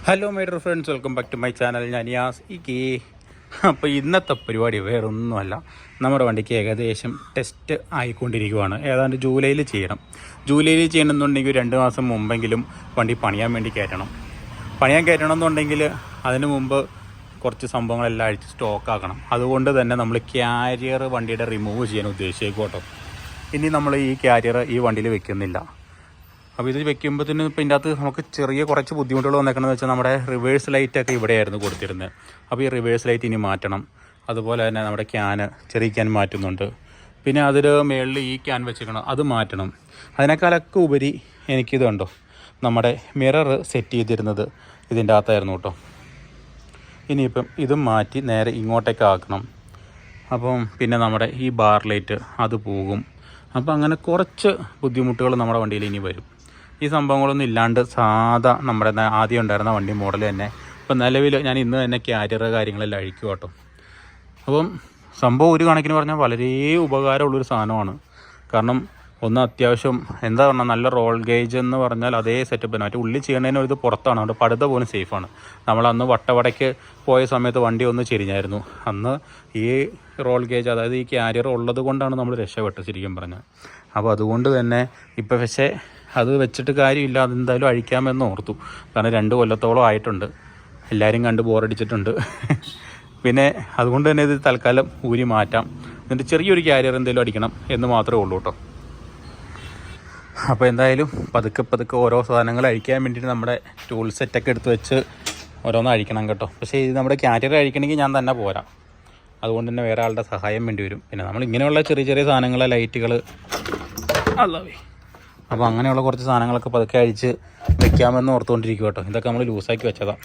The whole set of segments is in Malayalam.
Hello my dear friends, welcome back to my channel. ഞാൻ യാസ് ഇ. അപ്പോൾ ഇന്നത്തെ പരിപാടി വേറൊന്നുമല്ല, നമ്മുടെ വണ്ടിക്ക് ഏകദേശം ടെസ്റ്റ് ആയിക്കൊണ്ടിരിക്കുവാണ്. ഏതാണ്ട് ജൂലൈയിൽ ചെയ്യണം. ജൂലൈയിൽ ചെയ്യണമെന്നുണ്ടെങ്കിൽ 2 മാസം മുമ്പെങ്കിലും വണ്ടി പണിയാൻ വേണ്ടി കയറ്റണം എന്നുണ്ടെങ്കിൽ അതിന് മുമ്പ് കുറച്ച് സംഭവങ്ങളെല്ലാം അഴിച്ച് സ്റ്റോക്കാക്കണം. അതുകൊണ്ട് തന്നെ നമ്മൾ ക്യാരിയർ വണ്ടിയുടെ റിമൂവ് ചെയ്യാൻ ഉദ്ദേശിച്ചേക്കോട്ടോ. ഇനി നമ്മൾ ഈ ക്യാരിയർ ഈ വണ്ടിയിൽ വെക്കുന്നില്ല. അപ്പോൾ ഇത് വെക്കുമ്പോഴത്തേനും ഇപ്പോൾ ഇതിൻ്റെ അകത്ത് നമുക്ക് കുറച്ച് ബുദ്ധിമുട്ടുകൾ വന്നേക്കണമെന്ന് വെച്ചാൽ നമ്മുടെ റിവേഴ്സ് ലൈറ്റൊക്കെ ഇവിടെയായിരുന്നു കൊടുത്തിരുന്നത്. അപ്പോൾ ഈ റിവേഴ്സ് ലൈറ്റ് ഇനി മാറ്റണം. അതുപോലെ തന്നെ നമ്മുടെ ചെറിയ ക്യാൻ മാറ്റുന്നുണ്ട്. പിന്നെ അതിൽ മുകളിൽ ഈ ക്യാൻ വെച്ചിരിക്കണം, അത് മാറ്റണം. അതിനേക്കാളൊക്കെ ഉപരി എനിക്കിത് കണ്ടോ, നമ്മുടെ മിറർ സെറ്റ് ചെയ്തിരുന്നത് ഇതിൻ്റെ അകത്തായിരുന്നു കേട്ടോ. ഇനിയിപ്പം ഇതും മാറ്റി നേരെ ഇങ്ങോട്ടേക്ക് ആക്കണം. അപ്പം പിന്നെ നമ്മുടെ ഈ ബാർ ലൈറ്റ് അത് പോകും. അപ്പോൾ അങ്ങനെ കുറച്ച് ബുദ്ധിമുട്ടുകൾ നമ്മുടെ വണ്ടിയിൽ ഇനി വരും. ഈ സംഭവങ്ങളൊന്നും ഇല്ലാണ്ട് സാധാ നമ്മുടെ ആദ്യം ഉണ്ടായിരുന്ന വണ്ടി മോഡൽ തന്നെ ഇപ്പം നിലവിൽ ഞാൻ ഇന്ന് തന്നെ ക്യാരിയർ കാര്യങ്ങളെല്ലാം അഴിക്കും കേട്ടോ. അപ്പം സംഭവം ഒരു കണക്കിന് പറഞ്ഞാൽ വളരെ ഉപകാരമുള്ളൊരു സാധനമാണ്. കാരണം ഒന്ന് അത്യാവശ്യം എന്താ പറഞ്ഞാൽ നല്ല റോൾ ഗേജ് എന്ന് പറഞ്ഞാൽ അതേ സെറ്റപ്പ് തന്നെ. മറ്റേ ഉള്ളിൽ ചെയ്യണതിന് ഇത് പുറത്താണ്, അവിടെ പടുത പോലും സേഫാണ്. നമ്മളന്ന് വട്ടവടയ്ക്ക് പോയ സമയത്ത് വണ്ടി ഒന്ന് ചെരിഞ്ഞായിരുന്നു. അന്ന് ഈ റോൾ ഗേജ്, അതായത് ഈ ക്യാരിയർ ഉള്ളത് കൊണ്ടാണ് നമ്മൾ രക്ഷപ്പെട്ടത് ശരിക്കും പറഞ്ഞാൽ. അപ്പോൾ അതുകൊണ്ട് തന്നെ ഇപ്പം പക്ഷേ അത് വെച്ചിട്ട് കാര്യമില്ല, അതെന്തായാലും അഴിക്കാമെന്ന് ഓർത്തു. കാരണം 2 കൊല്ലത്തോളം ആയിട്ടുണ്ട്, എല്ലാവരും കണ്ട് ബോറടിച്ചിട്ടുണ്ട്. പിന്നെ അതുകൊണ്ട് തന്നെ ഇത് തൽക്കാലം ഊരി മാറ്റാം. എന്നിട്ട് ചെറിയൊരു ക്യാരിയർ എന്തെങ്കിലും അടിക്കണം എന്ന് മാത്രമേ ഉള്ളൂ കേട്ടോ. അപ്പോൾ എന്തായാലും പതുക്കെ ഓരോ സാധനങ്ങൾ അഴിക്കാൻ വേണ്ടിയിട്ട് നമ്മുടെ ടൂൾ സെറ്റൊക്കെ എടുത്ത് വെച്ച് ഓരോന്ന് അഴിക്കണം കേട്ടോ. പക്ഷേ ഇത് നമ്മുടെ ക്യാരിയർ അഴിക്കണമെങ്കിൽ ഞാൻ തന്നെ പോരാ, അതുകൊണ്ട് തന്നെ വേറെ ആളുടെ സഹായം വേണ്ടി വരും. പിന്നെ നമ്മൾ ഇങ്ങനെയുള്ള ചെറിയ സാധനങ്ങൾ, ലൈറ്റുകൾ, അല്ലാവേ, അപ്പോൾ അങ്ങനെയുള്ള കുറച്ച് സാധനങ്ങളൊക്കെ പതുക്കെ അഴിച്ച് വെക്കാമെന്ന് ഓർത്തുകൊണ്ടിരിക്കും കേട്ടോ. ഇതൊക്കെ നമ്മൾ ലൂസാക്കി വെച്ചതാണ്.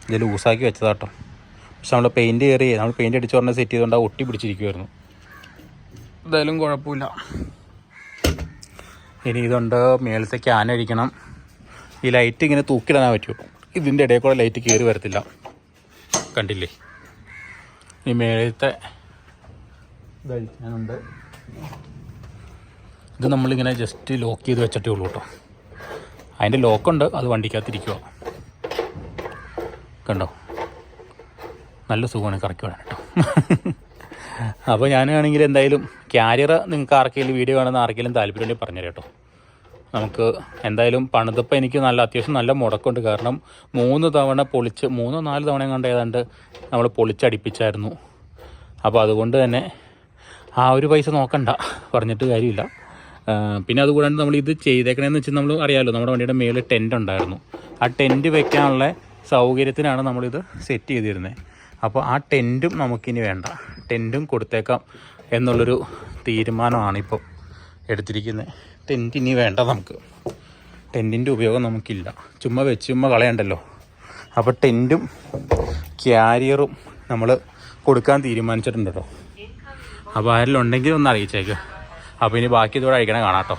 ഇത് ലൂസാക്കി വെച്ചതാട്ടോ. പക്ഷെ നമ്മൾ പെയിൻറ്റ് അടിച്ച് പറഞ്ഞ് സെറ്റ് ചെയ്തുകൊണ്ട് ആ ഒട്ടി പിടിച്ചിരിക്കുമായിരുന്നു. എന്തായാലും കുഴപ്പമില്ല. ഇനി ഇതുണ്ട്, മേളത്തെ ക്യാൻ അഴിക്കണം. ഈ ലൈറ്റ് ഇങ്ങനെ തൂക്കിടാൻ പറ്റുമോ? ഇതിൻ്റെ ഇടയിൽ കൂടെ ലൈറ്റ് കയറി വരത്തില്ല, കണ്ടില്ലേ? ഈ മേളത്തെ ഇതഴിക്കാനുണ്ട്. ഇത് നമ്മളിങ്ങനെ ജസ്റ്റ് ലോക്ക് ചെയ്ത് വെച്ചിട്ടേ ഉള്ളൂ കേട്ടോ. അതിൻ്റെ ലോക്കുണ്ട്, അത് വണ്ടിക്കകത്തിരിക്കുക. കണ്ടോ, നല്ല സുഖമാണ് കറക്കി വിടാൻ കേട്ടോ. അപ്പോൾ ഞാനാണെങ്കിൽ എന്തായാലും ക്യാരിയർ നിങ്ങൾക്ക് ആർക്കെങ്കിലും വീഡിയോ കാണുന്ന ആർക്കെങ്കിലും താല്പര്യം ഉണ്ടെങ്കിൽ പറഞ്ഞുതരാം കേട്ടോ. നമുക്ക് എന്തായാലും പണിതപ്പോൾ എനിക്ക് അത്യാവശ്യം നല്ല മുടക്കമുണ്ട്. കാരണം 3 തവണ 3-4 തവണ കണ്ട് ഏതാണ്ട് നമ്മൾ പൊളിച്ചടിപ്പിച്ചായിരുന്നു. അപ്പോൾ അതുകൊണ്ട് തന്നെ ആ ഒരു പൈസ നോക്കണ്ട, പറഞ്ഞിട്ട് കാര്യമില്ല. പിന്നെ അതുകൂടാണ്ട് നമ്മൾ ഇത് ചെയ്തേക്കണേന്ന് വെച്ചാൽ നമ്മൾ അറിയാമല്ലോ, നമ്മുടെ വണ്ടിയുടെ മേളിൽ ടെൻ്റ് ഉണ്ടായിരുന്നു. ആ ടെൻറ്റ് വെക്കാനുള്ള സൗകര്യത്തിനാണ് നമ്മളിത് സെറ്റ് ചെയ്തിരുന്നത്. അപ്പോൾ ആ ടെൻറ്റും നമുക്കിനി വേണ്ട, ടെൻറ്റും കൊടുത്തേക്കാം എന്നുള്ളൊരു തീരുമാനമാണിപ്പോൾ എടുത്തിരിക്കുന്നത്. ടെൻറ്റ് ഇനി വേണ്ട, നമുക്ക് ടെൻറ്റിൻ്റെ ഉപയോഗം നമുക്കില്ല, ചുമ്മാ കളയണ്ടല്ലോ. അപ്പോൾ ടെൻറ്റും ക്യാരിയറും നമ്മൾ കൊടുക്കാൻ തീരുമാനിച്ചിട്ടുണ്ട് കേട്ടോ. അപ്പോൾ ആരെങ്കിലും ഉണ്ടെങ്കിൽ ഒന്ന് അറിയിച്ചേക്ക്. അപ്പോൾ ഇനി ബാക്കി ഇതോടെ അഴിക്കണേ കാണാം കേട്ടോ.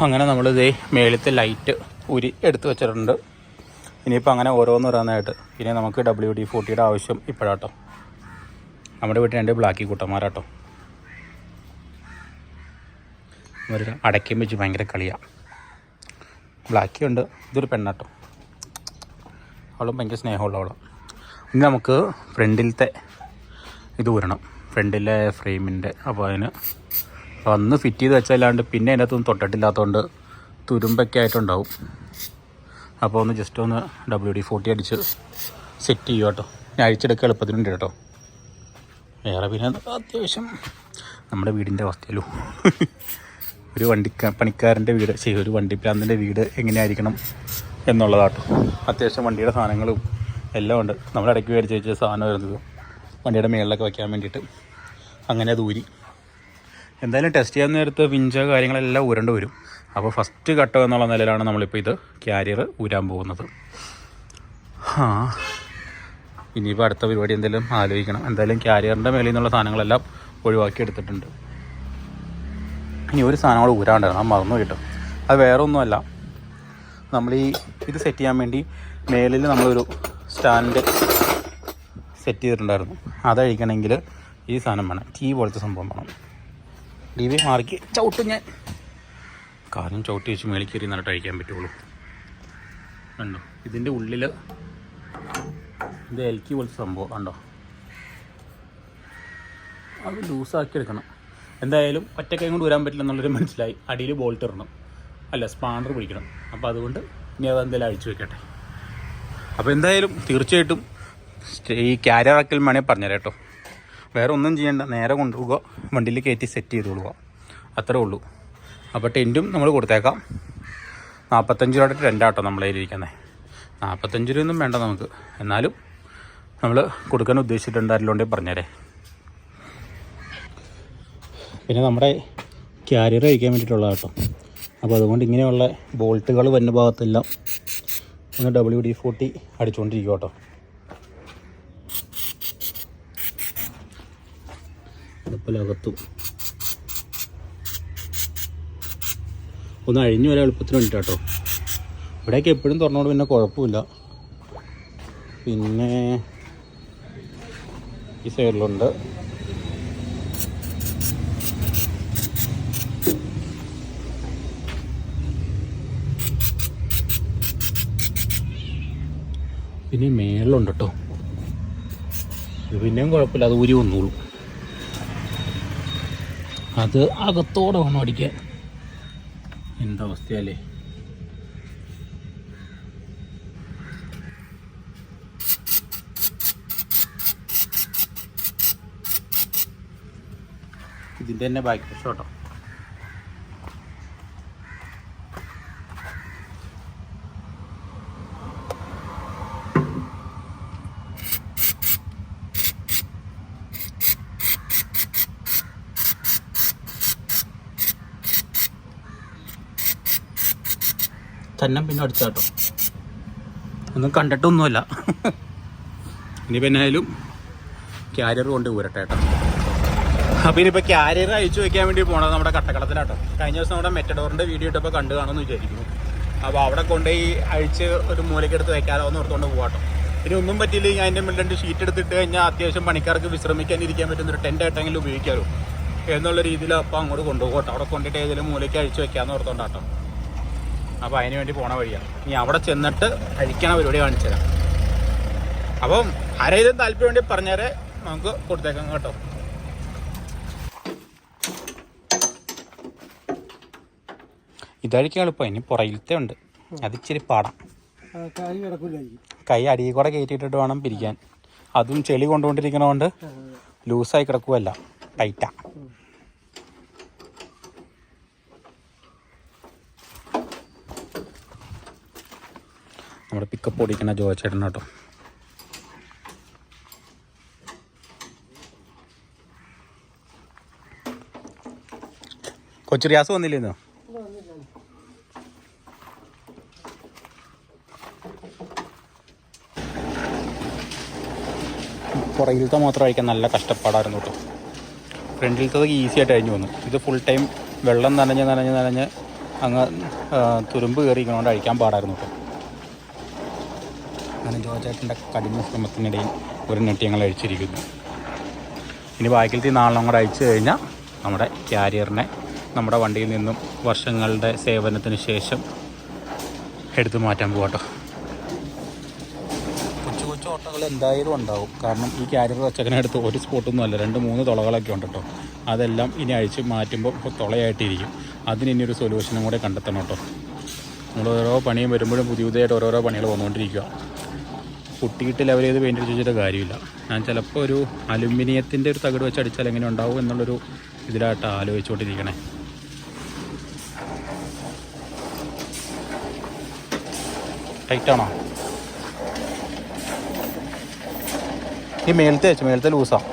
അങ്ങനെ നമ്മളിതേ മേളത്തെ ലൈറ്റ് ഊരി എടുത്ത് വെച്ചിട്ടുണ്ട്. ഇനിയിപ്പോൾ അങ്ങനെ ഓരോന്നായിട്ട്. പിന്നെ നമുക്ക് WD-40 ആവശ്യം ഇപ്പോഴാട്ടോ. നമ്മുടെ വീട്ടിൽ 2 ബ്ലാക്കി കൂട്ടന്മാരാട്ടോ. ഒരു അടയ്ക്കും വെച്ച് ഭയങ്കര കളിയാണ്. ബ്ലാക്കി ഉണ്ട്, ഇതൊരു പെണ്ണാട്ടോ, അവളും ഭയങ്കര സ്നേഹമുള്ളവളാണ്. ഇനി നമുക്ക് ഫ്രണ്ടിലത്തെ ഇത് ഊരണം, ഫ്രണ്ടിലെ ഫ്രെയിമിൻ്റെ. അപ്പോൾ അതിന് അന്ന് ഫിറ്റ് ചെയ്ത് വെച്ചല്ലാണ്ട് പിന്നെ അതിൻ്റെ അകത്തൊന്നും തൊട്ടിട്ടില്ലാത്തതുകൊണ്ട് തുരുമ്പൊക്കെ ആയിട്ടുണ്ടാവും. അപ്പോൾ ഒന്ന് ജസ്റ്റ് ഒന്ന് WD-40 അടിച്ച് സെറ്റ് ചെയ്യുക കേട്ടോ. ഞാൻ അഴിച്ചെടുക്കുക എളുപ്പത്തിനുണ്ട് കേട്ടോ. വേറെ പിന്നെ അത്യാവശ്യം നമ്മുടെ വീടിൻ്റെ അവസ്ഥയല്ലോ. ഒരു പണിക്കാരൻ്റെ വീട്, ഒരു വണ്ടിപ്രാന്തൻ്റെ വീട് എങ്ങനെയായിരിക്കണം എന്നുള്ളതാട്ടോ. അത്യാവശ്യം വണ്ടിയുടെ സാധനങ്ങളും എല്ലാം ഉണ്ട്. നമ്മൾ ഇടയ്ക്ക് മേടിച്ച് വെച്ച സാധനം വരുന്നത് വണ്ടിയുടെ മേളിലൊക്കെ വയ്ക്കാൻ വേണ്ടിയിട്ട്. അങ്ങനെ അത് ഊരി എന്തായാലും ടെസ്റ്റ് ചെയ്യാൻ നേരത്ത് വിഞ്ച് കാര്യങ്ങളെല്ലാം ഊരേണ്ടി വരും. അപ്പോൾ ഫസ്റ്റ് ഘട്ടം എന്നുള്ള നിലയിലാണ് നമ്മളിപ്പോൾ ഇത് ക്യാരിയർ ഊരാൻ പോകുന്നത്. ഇനിയിപ്പോൾ അടുത്ത പരിപാടി എന്തെങ്കിലും ആലോചിക്കണം. എന്തായാലും ക്യാരിയറിൻ്റെ മേളിൽ നിന്നുള്ള സാധനങ്ങളെല്ലാം ഒഴിവാക്കി എടുത്തിട്ടുണ്ട്. ഇനി ഒരു സാധനം കൂടെ ഊരാണ്ടായിരുന്നു, മറന്നു കിട്ടും. അത് വേറെ ഒന്നുമല്ല, നമ്മൾ ഇത് സെറ്റ് ചെയ്യാൻ വേണ്ടി മേളിൽ നമ്മളൊരു സ്റ്റാൻഡ് സെറ്റ് ചെയ്തിട്ടുണ്ടായിരുന്നു. അതഴിക്കണമെങ്കിൽ ഈ സാധനം വേണം, ടീ പോലത്തെ സംഭവം വേണം. ഡി വി മാറിക്ക് ചവിട്ടും ഞാൻ. കാരണം ചവിട്ടി വെച്ച് മേളിൽ കയറി നന്നിട്ട് അഴിക്കാൻ പറ്റുള്ളൂ. കണ്ടോ ഇതിൻ്റെ ഉള്ളിൽ ഇത് എൽക്കി പോലത്തെ സംഭവം കണ്ടോ, അത് ലൂസാക്കി എടുക്കണം. എന്തായാലും ഒറ്റക്കൈ കൊണ്ട് വരാൻ പറ്റില്ല എന്നുള്ളൊരു മനസ്സിലായി. അടിയിൽ ബോൾട്ട് ഇടണം, അല്ല സ്പാനർ പിടിക്കണം. അപ്പോൾ അതുകൊണ്ട് ഇനി അതെന്തായാലും അഴിച്ചു വെക്കട്ടെ. അപ്പോൾ എന്തായാലും തീർച്ചയായിട്ടും ഈ ക്യാരിയർ ആക്കൽ വേണേൽ പറഞ്ഞുതരാം കേട്ടോ. വേറെ ഒന്നും ചെയ്യേണ്ട, നേരെ കൊണ്ടുപോകുക, വണ്ടിയിൽ കയറ്റി സെറ്റ് ചെയ്ത് കൊടുക്കുക, അത്രേ ഉള്ളൂ. അപ്പോൾ ടെൻറ്റും നമ്മൾ കൊടുത്തേക്കാം. 45 രൂപയുടെ ടെൻറ്റാട്ടോ നമ്മളെ ഇരിക്കുന്നത്. 45 രൂപയൊന്നും വേണ്ട നമുക്ക്, എന്നാലും നമ്മൾ കൊടുക്കാൻ ഉദ്ദേശിച്ചിട്ടുണ്ടായിരുന്നോണ്ടേ പറഞ്ഞേരേ. പിന്നെ നമ്മുടെ ക്യാരിയർ അഴിക്കാൻ വേണ്ടിയിട്ടുള്ള കേട്ടോ. അപ്പോൾ അതുകൊണ്ട് ഇങ്ങനെയുള്ള ബോൾട്ടുകൾ വരുന്ന ഭാഗത്തെല്ലാം ഒന്ന് WD-40 അടിച്ചുകൊണ്ടിരിക്കും കേട്ടോ. അടുപ്പിലകത്തും ഒന്ന് അഴിഞ്ഞു വരാൻ എളുപ്പത്തിന് വേണ്ടിയിട്ട് കേട്ടോ. ഇവിടെയൊക്കെ എപ്പോഴും തുറന്നോണ്ട് പിന്നെ കുഴപ്പമില്ല. പിന്നെ ഈ സൈഡിലുണ്ട്. പിന്നെ മേളിലുണ്ട് കേട്ടോ. ഇത് പിന്നെയും കുഴപ്പമില്ല, അത് ഊരി വന്നോളൂ. അത് അകത്തോടെ വേണം അടിക്കാൻ. എന്താ അവസ്ഥയല്ലേ. ഇതിൻ്റെ തന്നെ ബാക്ക് വശം കേട്ടോ. തന്നെ പിന്നെ അടിച്ചാട്ടോ, ഒന്നും കണ്ടിട്ടൊന്നുമല്ല. ഇനിയിപ്പോൾ എന്നായാലും ക്യാരിയർ കൊണ്ട് ഊരട്ടെ കേട്ടോ. അപ്പോൾ ഇനിയിപ്പോൾ ക്യാരിയർ അയച്ചു വയ്ക്കാൻ വേണ്ടി പോകണത് നമ്മുടെ കട്ടക്കളത്തിലാട്ടോ. കഴിഞ്ഞ ദിവസം നമ്മുടെ മെറ്റഡോറിൻ്റെ വീഡിയോ ഇട്ടപ്പോൾ കണ്ടു കാണുമെന്ന് വിചാരിക്കുന്നു. അപ്പോൾ അവിടെ കൊണ്ടുപോയി അഴിച്ച് ഒരു മൂലയ്ക്കെടുത്ത് വെക്കാലോ എന്ന് ഓർത്തുകൊണ്ട് പോകാട്ടോ. ഇനി ഒന്നും പറ്റിയില്ലെങ്കിൽ അതിൻ്റെ മുന്നിൽ 2 ഷീറ്റ് എടുത്തിട്ട് കഴിഞ്ഞാൽ അത്യാവശ്യം പണിക്കാർക്ക് വിശ്രമിക്കാനിരിക്കാൻ പറ്റുന്നൊരു ടെൻ്റായിട്ടെങ്കിലും ഉപയോഗിക്കാമല്ലോ എന്നുള്ള രീതിയിൽ അപ്പോൾ അങ്ങോട്ട് കൊണ്ടുപോകട്ടോ. അവിടെ കൊണ്ടിട്ട് ഏതെങ്കിലും മൂലയ്ക്ക് അഴിച്ച് വെക്കാമെന്ന് ഓർത്തുകൊണ്ടാട്ടോ. അപ്പോൾ അതിന് വേണ്ടി പോണ വഴിയാണ്. ഇനി അവിടെ ചെന്നിട്ട് അഴിക്കണ പരിപാടി കാണിച്ചു തരാം. അപ്പം ആരെങ്കിലും താല്പര്യം വേണ്ടി പറഞ്ഞേരെ നമുക്ക് കൊടുത്തേക്കാം കേട്ടോ. ഇതഴിക്കാൻ എളുപ്പം. ഇനി പുറകിലത്തെ ഉണ്ട്, അതിച്ചിരി പാടാം. കൈ അടിയിൽ കൂടെ കയറ്റിയിട്ടിട്ട് വേണം പിരിക്കാൻ. അതും ചെളി കൊണ്ടുകൊണ്ടിരിക്കണോണ്ട് ലൂസായി കിടക്കുമല്ല, ടൈറ്റാ. നമ്മുടെ പിക്കപ്പ് ഓടിക്കുന്ന ജോച്ചേട്ടൻ കേട്ടോ. കൊച്ചു റിയാസ് വന്നില്ലേന്നോ? പുറകിലത്തെ മാത്രം അഴിക്കാൻ നല്ല കഷ്ടപ്പാടായിരുന്നു കേട്ടോ. ഫ്രണ്ടിലത്തത് ഈസി ആയിട്ട് അഴിഞ്ഞു വന്നു. ഇത് ഫുൾ ടൈം വെള്ളം നനഞ്ഞ് അങ്ങ് തുരുമ്പ് കയറിയിരിക്കണോണ്ട് അഴിക്കാൻ പാടായിരുന്നു കേട്ടോ. അങ്ങനെ ജോജേട്ടൻ്റെ കഠിന ശ്രമത്തിനിടയിൽ ഒരു നെട്ടി ഞങ്ങൾ അഴിച്ചിരിക്കുന്നു. ഇനി ബാക്കിലത്തെ 4 കൂടെ അഴിച്ചു കഴിഞ്ഞാൽ നമ്മുടെ ക്യാരിയറിനെ നമ്മുടെ വണ്ടിയിൽ നിന്നും വർഷങ്ങളുടെ സേവനത്തിന് ശേഷം എടുത്തു മാറ്റാൻ പോകട്ടോ. കൊച്ചു കൊച്ചു ഓട്ടങ്ങൾ എന്തായാലും ഉണ്ടാവും. കാരണം ഈ ക്യാരിയർ വച്ചക്കനടുത്ത് ഒരു സ്പോട്ടൊന്നും അല്ല, 2-3 തുളകളൊക്കെ ഉണ്ട് കേട്ടോ. അതെല്ലാം ഇനി അഴിച്ച് മാറ്റുമ്പോൾ തുളയായിട്ടിരിക്കും. അതിന് ഇനി ഒരു സൊല്യൂഷനും കൂടെ കണ്ടെത്തണം കേട്ടോ. നമ്മൾ ഓരോ പണിയും വരുമ്പോഴും പുതിയതായിട്ട് ഓരോരോ പണികൾ വന്നുകൊണ്ടിരിക്കുക. കുട്ടിയിട്ട് ലെവൽ ചെയ്ത് പെയിൻ്റ് അടിച്ച് വെച്ചിട്ട് കാര്യമില്ല. ഞാൻ ചിലപ്പോൾ ഒരു അലുമിനിയത്തിൻ്റെ ഒരു തകിട് വെച്ച് അടിച്ചാൽ എങ്ങനെ ഉണ്ടാവും എന്നുള്ളൊരു ഇതിലായിട്ട് ആലോചിച്ചുകൊണ്ടിരിക്കണേ. ടൈറ്റാണോ? ഈ മേലത്തെ ലൂസാണ്,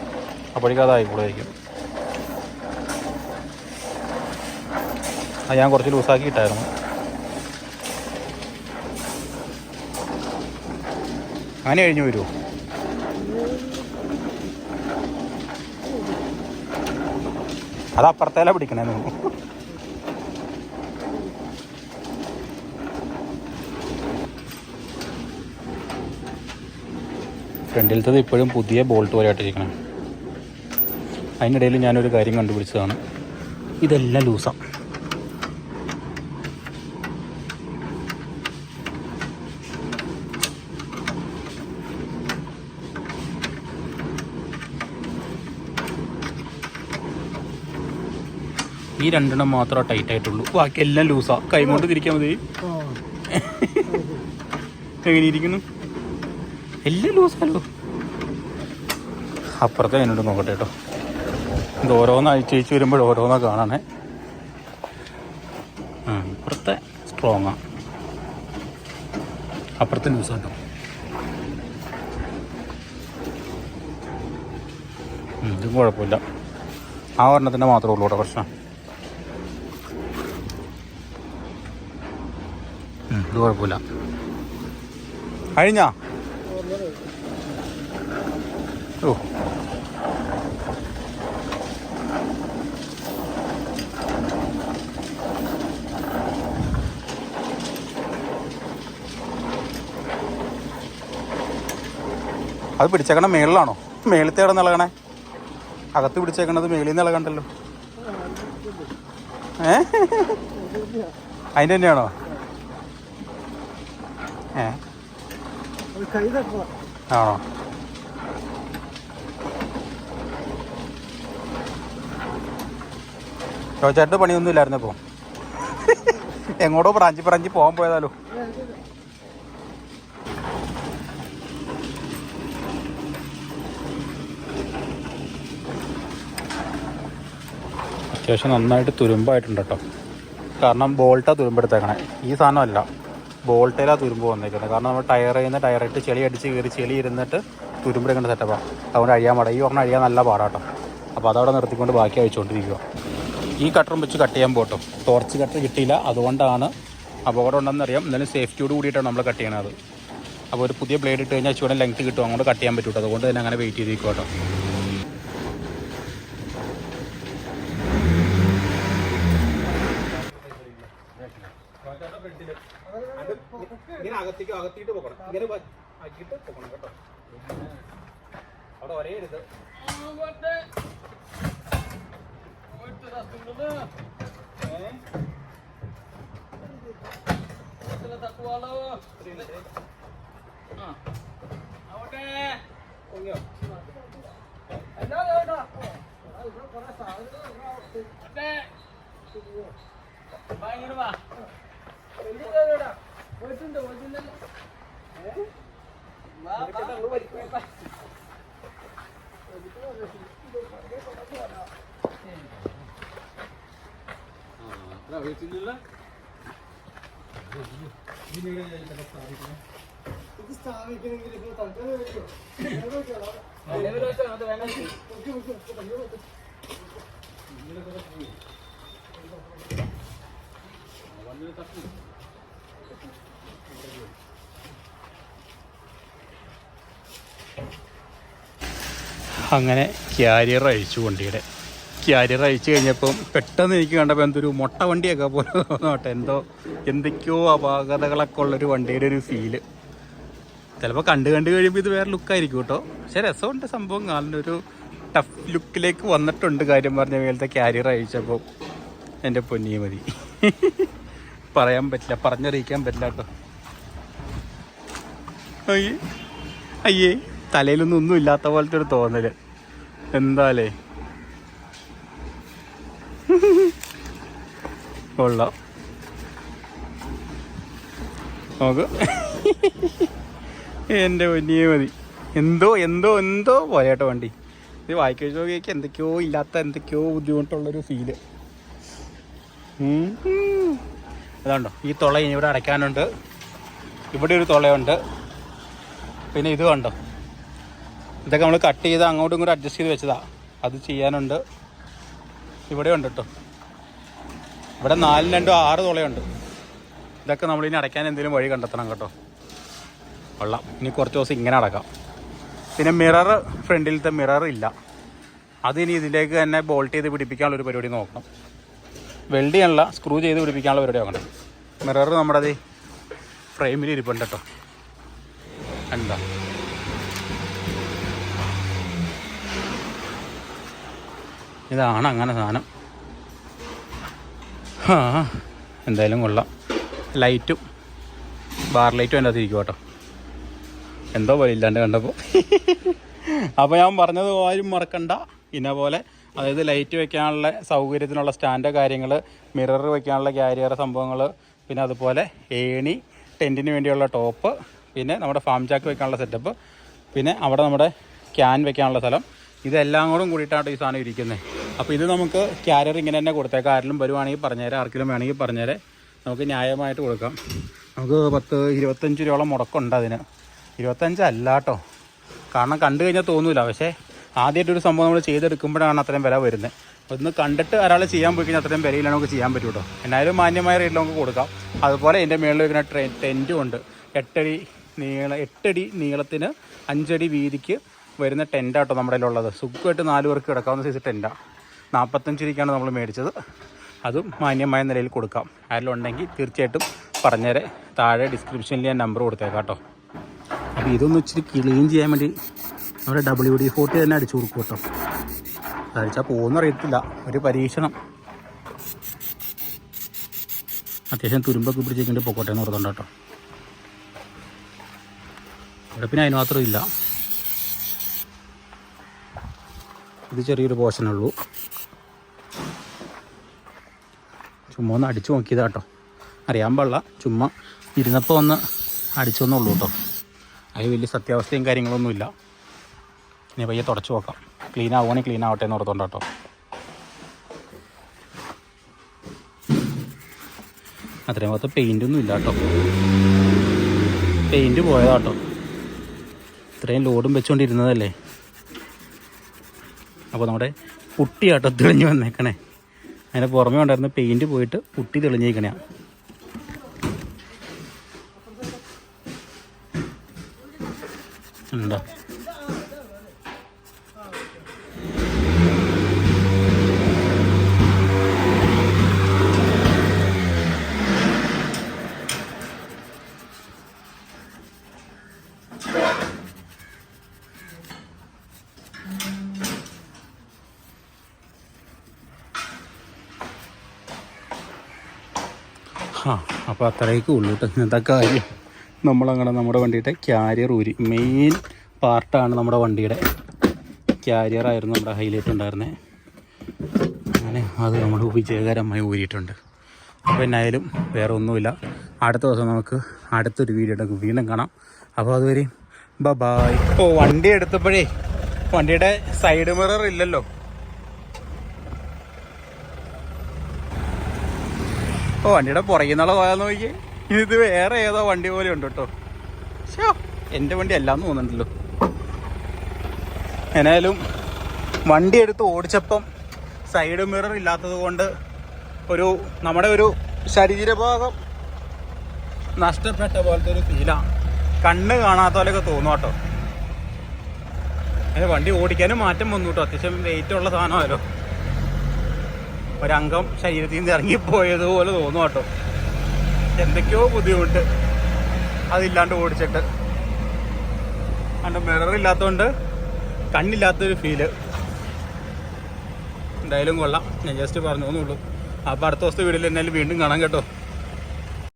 അപ്പോഴേക്കും അതായിക്കോളായിരിക്കും. ഞാൻ കുറച്ച് ലൂസാക്കിയിട്ടായിരുന്നു. അങ്ങനെ കഴിഞ്ഞു വരുമോ? അത് അപ്പുറത്തേല പിടിക്കണേ. ഫ്രണ്ടിലത്തത് ഇപ്പോഴും പുതിയ ബോൾട്ട് പോലെ ആയിട്ടിരിക്കണം. അതിനിടയിൽ ഞാനൊരു കാര്യം കണ്ടുപിടിച്ചതാണ്. ഇതെല്ലാം ലൂസാണ്. ഈ രണ്ടെണ്ണം മാത്രമേ ടൈറ്റ് ആയിട്ടുള്ളൂ, ബാക്കി എല്ലാം ലൂസാണ്. കൈ കൊണ്ട് തിരിക്കാൻ മതി. എങ്ങനെ ഇരിക്കുന്നു? എല്ലാം ലൂസാണല്ലോ. അപ്പുറത്തെ എന്നോട് നോക്കട്ടെ കേട്ടോ. ഇത് ഓരോന്ന് അഴിച്ച് വരുമ്പോൾ ഓരോന്നാ കാണാനേ. ഇപ്പുറത്തെ സ്ട്രോങ്ങാണ്, അപ്പുറത്തെ ലൂസാട്ടോ. ഇതും കുഴപ്പമില്ല. ആ ഒരെണ്ണത്തിൻ്റെ മാത്രമേ ഉള്ളൂ കേട്ടോ പ്രശ്നം. ഇത് കുഴപ്പമില്ല. കഴിഞ്ഞാ? ഓ, അത് പിടിച്ചേക്കണ മേളിലാണോ? മേളത്തെ ഇടന്ന് ഇളകണേ? അകത്ത് പിടിച്ചേക്കണത് മേളിൽ നിന്ന് ഇളകണ്ടല്ലോ. അതിൻ്റെ തന്നെയാണോ? ആണോ? ചോദിച്ചായിട്ട് പണിയൊന്നും ഇല്ലായിരുന്നു. ഇപ്പോൾ എങ്ങോട്ടോ പ്രാഞ്ചി പോകാൻ പോയതാലോ. അത്യാവശ്യം നന്നായിട്ട് തുരുമ്പായിട്ടുണ്ട് കേട്ടോ. കാരണം ബോൾട്ടാണ് തുരുമ്പെടുത്തേക്കണേ. ഈ സാധനമല്ല, ബോൾട്ടയിലാണ് തുരുമ്പ് വന്നേക്കുന്നത്. കാരണം നമ്മൾ ടയറിട്ട് ചെളി അടിച്ച് കയറി ചെളി ഇരുന്നിട്ട് തുരുമ്പെടുക്കേണ്ട സെറ്റപ്പാണ്. അതുകൊണ്ട് അഴിയാൻ പാടാം. ഈ പറഞ്ഞാൽ അഴിയാൻ നല്ല പാടാട്ടോ. അപ്പോൾ അതവിടെ നിർത്തിക്കൊണ്ട് ബാക്കി അഴിച്ചുകൊണ്ടിരിക്കുക. ഈ കട്ടറും വെച്ച് കട്ട് ചെയ്യാൻ പോട്ടോ. ടോർച്ച് കട്ടർ കിട്ടിയില്ല, അതുകൊണ്ടാണ് അപകടം ഉണ്ടെന്നറിയാം. എന്നാലും സേഫ്റ്റിയോട് കൂടിയിട്ടാണ് നമ്മൾ കട്ട് ചെയ്യണത്. അപ്പോൾ ഒരു പുതിയ ബ്ലേഡ് ഇട്ട് കഴിഞ്ഞാൽ ചൂടെ ലെങ്ത്ത് കിട്ടും, അങ്ങോട്ട് കട്ട് ചെയ്യാൻ പറ്റൂട്ടോ. അതുകൊണ്ട് തന്നെ അങ്ങനെ വെയിറ്റ് ചെയ്തിരിക്കും കേട്ടോ. ഇങ്ങനെ അകത്തിയിട്ട് പോകണം. ഇങ്ങനെ ആക്കിയിട്ട് പോകണം കേട്ടോ. അവിടെ ഒരേരുത്. അങ്ങനെ ക്യാരിയർ അഴിച്ചു വണ്ടിയുടെ. ക്യാരിയർ അഴിച്ചു കഴിഞ്ഞപ്പം പെട്ടെന്ന് എനിക്ക് കണ്ടപ്പോൾ എന്തൊരു മൊട്ട വണ്ടിയൊക്കെ പോലെ തോന്നോട്ടെ. എന്തൊക്കെയോ അപാകതകളൊക്കെ ഉള്ളൊരു വണ്ടിയുടെ ഒരു ഫീല്. ചിലപ്പോൾ കണ്ട് കഴിയുമ്പോൾ ഇത് വേറെ ലുക്കായിരിക്കും കേട്ടോ. പക്ഷെ രസമുണ്ട് സംഭവം. കാണുന്നൊരു ടഫ് ലുക്കിലേക്ക് വന്നിട്ടുണ്ട്. കാര്യം പറഞ്ഞ മേലത്തെ ക്യാരിയർ അഴിച്ചപ്പോൾ എൻ്റെ പൊന്നിയെ മതി. പറയാൻ പറ്റില്ല, പറഞ്ഞറിയിക്കാൻ പറ്റില്ല കേട്ടോ. അയ്യേ തലയിലൊന്നും ഇല്ലാത്ത പോലത്തെ ഒരു തോന്നല്. എന്താലേ കൊള്ളാം. നോക്ക്, എൻ്റെ പൊന്നിയെ മതി. എന്തോ പോലെട്ടോ വണ്ടി. ഇത് വായിക്കഴിച്ചോക്ക് എന്തൊക്കെയോ ഇല്ലാത്ത എന്തൊക്കെയോ ബുദ്ധിമുട്ടുള്ളൊരു ഫീല്. അതുകൊണ്ടോ ഈ തുള ഇനി ഇവിടെ അടയ്ക്കാനുണ്ട്. ഇവിടെ ഒരു തുളയുണ്ട്. പിന്നെ ഇത് കണ്ടോ, ഇതൊക്കെ നമ്മൾ കട്ട് ചെയ്ത് അങ്ങോട്ടും ഇങ്ങോട്ടും അഡ്ജസ്റ്റ് ചെയ്ത് വെച്ചതാ. അത് ചെയ്യാനുണ്ട്. ഇവിടെ ഉണ്ട് കേട്ടോ. ഇവിടെ 4 2 6 തുളയുണ്ട്. ഇതൊക്കെ നമ്മളിനി അടയ്ക്കാൻ എന്തെങ്കിലും വഴി കണ്ടെത്തണം കേട്ടോ. കൊള്ളാം. ഇനി കുറച്ച് ദിവസം ഇങ്ങനെ അടക്കാം. പിന്നെ മിറർ, ഫ്രണ്ടിലത്തെ മിറർ ഇല്ല. അതിനി ഇതിലേക്ക് തന്നെ ബോൾട്ട് ചെയ്ത് പിടിപ്പിക്കാനുള്ളൊരു പരിപാടി നോക്കണം. വെൽഡ് ചെയ്യാനുള്ള, സ്ക്രൂ ചെയ്ത് പിടിപ്പിക്കാനുള്ള പരിപാടി നോക്കണം. മിറർ നമ്മുടെ അത് ഫ്രെയിമിൽ ഇരിപ്പുണ്ട് കേട്ടോ. എന്താ ഇതാണ് അങ്ങനെ സാധനം. ആ എന്തായാലും കൊള്ളാം. ലൈറ്റും ബാർ ലൈറ്റും എൻ്റെ അകത്തിരിക്കും കേട്ടോ. എന്തോ പോലെ ഇല്ലാണ്ട് കണ്ടപ്പോൾ. അപ്പോൾ ഞാൻ പറഞ്ഞത് ആരും മറക്കണ്ട. ഇന്ന പോലെ അതായത് ലൈറ്റ് വെക്കാനുള്ള സൗകര്യത്തിനുള്ള സ്റ്റാൻഡ് കാര്യങ്ങൾ, മിറർ വെക്കാനുള്ള ക്യാരിയർ സംഭവങ്ങൾ, പിന്നെ അതുപോലെ ഏണി, ടെൻറ്റിന് വേണ്ടിയുള്ള ടോപ്പ്, പിന്നെ നമ്മുടെ ഫാം ചാക്ക് വെക്കാനുള്ള സെറ്റപ്പ്, പിന്നെ അവിടെ നമ്മുടെ ക്യാൻ വെക്കാനുള്ള സ്ഥലം, ഇതെല്ലാം കൂടെ കൂടിയിട്ടാണ് ഈ സാധനം ഇരിക്കുന്നത്. അപ്പോൾ ഇത് നമുക്ക് ക്യാരിയർ ഇങ്ങനെ തന്നെ കൊടുത്തേക്കാം. ആരെങ്കിലും വരുവാണെങ്കിൽ പറഞ്ഞുതരാം, ആർക്കെങ്കിലും വേണമെങ്കിൽ പറഞ്ഞുതരാം. നമുക്ക് ന്യായമായിട്ട് കൊടുക്കാം. നമുക്ക് 25 രൂപയോളം മുടക്കമുണ്ട് അതിന്. 25 അല്ല കേട്ടോ, കാരണം കണ്ടു കഴിഞ്ഞാൽ തോന്നില്ല. പക്ഷേ ആദ്യമായിട്ടൊരു സംഭവം നമ്മൾ ചെയ്തെടുക്കുമ്പോഴാണ് അത്രയും വില വരുന്നത്. ഒന്ന് കണ്ടിട്ട് ഒരാൾ ചെയ്യാൻ പോയി കഴിഞ്ഞാൽ അത്രയും വിലയിലാണ് നമുക്ക് ചെയ്യാൻ പറ്റും കേട്ടോ. എന്നാലും മാന്യമായ റേറ്റിൽ നമുക്ക് കൊടുക്കാം. അതുപോലെ എൻ്റെ മുകളിൽ വെക്കുന്ന ടെൻറ്റും ഉണ്ട്. 8 അടി നീളത്തിന് 5 അടി വീതിക്ക് വരുന്ന ടെൻറ്റാട്ടോ നമ്മുടെ കയ്യിലുള്ളത്. സുഖമായിട്ട് 4 പേർക്ക് കിടക്കാവുന്ന സൈസ് ടെൻറ്റാണ്. 45 രൂപയ്ക്കാണ് നമ്മൾ മേടിച്ചത്. അതും മാന്യമായ നിലയിൽ കൊടുക്കാം. ആരെങ്കിലും ഉണ്ടെങ്കിൽ തീർച്ചയായിട്ടും പറഞ്ഞേരെ. താഴെ ഡിസ്ക്രിപ്ഷനിൽ ഞാൻ നമ്പർ കൊടുത്തേക്കാം കേട്ടോ. അപ്പോൾ ഇതൊന്ന് ഇച്ചിരി ക്ലീൻ ചെയ്യാൻ വേണ്ടി നമ്മുടെ WD-40 തന്നെ അടിച്ചു കൊടുക്കും കേട്ടോ. അടിച്ചാൽ പോകുന്ന അറിയത്തില്ല, ഒരു പരീക്ഷണം. അത്യാവശ്യം തുരുമ്പൊക്കെ പിടിച്ചിട്ട് പൊക്കോട്ടെ എന്ന് ഓർത്തുണ്ട് കേട്ടോ. ഇവിടെ പിന്നെ അതിന് മാത്രം ഇല്ല. ഇത് ചെറിയൊരു പോർഷനുള്ളൂ. ചുമ്മാ ഒന്ന് അടിച്ചു നോക്കിയതാ കേട്ടോ. അറിയാൻ പാടില്ല, ചുമ്മാ ഇരുന്നപ്പോൾ ഒന്ന് അടിച്ചൊന്നുള്ളൂ കേട്ടോ. അതിൽ വലിയ സത്യാവസ്ഥയും കാര്യങ്ങളൊന്നുമില്ല. ഇനി പയ്യെ തുടച്ച് നോക്കാം. ക്ലീൻ ആവുകയാണെങ്കിൽ ക്ലീൻ ആവട്ടെ എന്ന് ഓർത്തോണ്ട് കേട്ടോ. അത്രയും ഭാഗത്ത് പെയിൻറ്റൊന്നും ഇല്ല കേട്ടോ. പെയിൻറ്റ് പോയതാട്ടോ. ഇത്രയും ലോഡും വെച്ചുകൊണ്ടിരുന്നതല്ലേ. അപ്പോൾ നമ്മുടെ പുട്ടിയാട്ടോ തെളിഞ്ഞ് വന്നേക്കണേ. അതിൻ്റെ പുറമേ ഉണ്ടായിരുന്ന പെയിൻറ്റ് പോയിട്ട് പുട്ടി തെളിഞ്ഞേക്കണേ. ഉണ്ടോ? അപ്പോൾ അത്രയൊക്കെ ഉള്ളൂ കേട്ടോ ഇന്നത്തെ കാര്യം. നമ്മളങ്ങനെ നമ്മുടെ വണ്ടിയുടെ ക്യാരിയർ ഊരി. മെയിൻ പാർട്ടാണ് നമ്മുടെ വണ്ടിയുടെ ക്യാരിയറായിരുന്നു നമ്മുടെ ഹൈലൈറ്റ് ഉണ്ടായിരുന്നത്. അങ്ങനെ അത് നമ്മൾ വിജയകരമായി ഊരിയിട്ടുണ്ട്. അപ്പോൾ എന്നായാലും വേറെ ഒന്നുമില്ല. അടുത്ത ദിവസം നമുക്ക് അടുത്തൊരു വീഡിയോ വീണ്ടും കാണാം. അപ്പോൾ അതുവരെ ബൈ. ഓ, വണ്ടി എടുത്തപ്പോഴേ വണ്ടിയുടെ സൈഡ് മിറർ ഇല്ലല്ലോ. ഓ, വണ്ടിയുടെ പുറകിൽ നിന്നുള്ള പോയാൽ നോക്കിയേ. ഇത് വേറെ ഏതോ വണ്ടി പോലെ ഉണ്ട് കേട്ടോ. ശോ, എൻ്റെ വണ്ടി അല്ലാന്ന് തോന്നുന്നുണ്ടല്ലോ. എന്നാലും വണ്ടി എടുത്ത് ഓടിച്ചപ്പം സൈഡ് മിറർ ഇല്ലാത്തത് കൊണ്ട് നമ്മുടെ ഒരു ശരീരഭാഗം നഷ്ടപ്പെട്ട പോലത്തെ ഒരു ഫീലാണ്. കണ്ണ് കാണാത്ത പോലെയൊക്കെ തോന്നും കേട്ടോ. അതിന് വണ്ടി ഓടിക്കാനും മാറ്റം വന്നു കേട്ടോ. അത്യാവശ്യം വെയിറ്റുള്ള സാധനമല്ലോ. ഒരംഗം ശരീരത്തിൽ നിന്ന് ഇറങ്ങിപ്പോയതുപോലെ തോന്നും കേട്ടോ. എന്തൊക്കെയോ ബുദ്ധിമുട്ട് അതില്ലാണ്ട് ഓടിച്ചിട്ട്. അതിൻ്റെ മിറർ ഇല്ലാത്തതുകൊണ്ട് കണ്ണില്ലാത്തൊരു ഫീല്. എന്തായാലും കൊള്ളാം. ഞാൻ ജസ്റ്റ് പറഞ്ഞു എന്നുള്ളൂ. അപ്പോൾ അടുത്ത ദിവസത്തെ വീഡിയോയിൽ എന്നാലും വീണ്ടും കാണാം കേട്ടോ.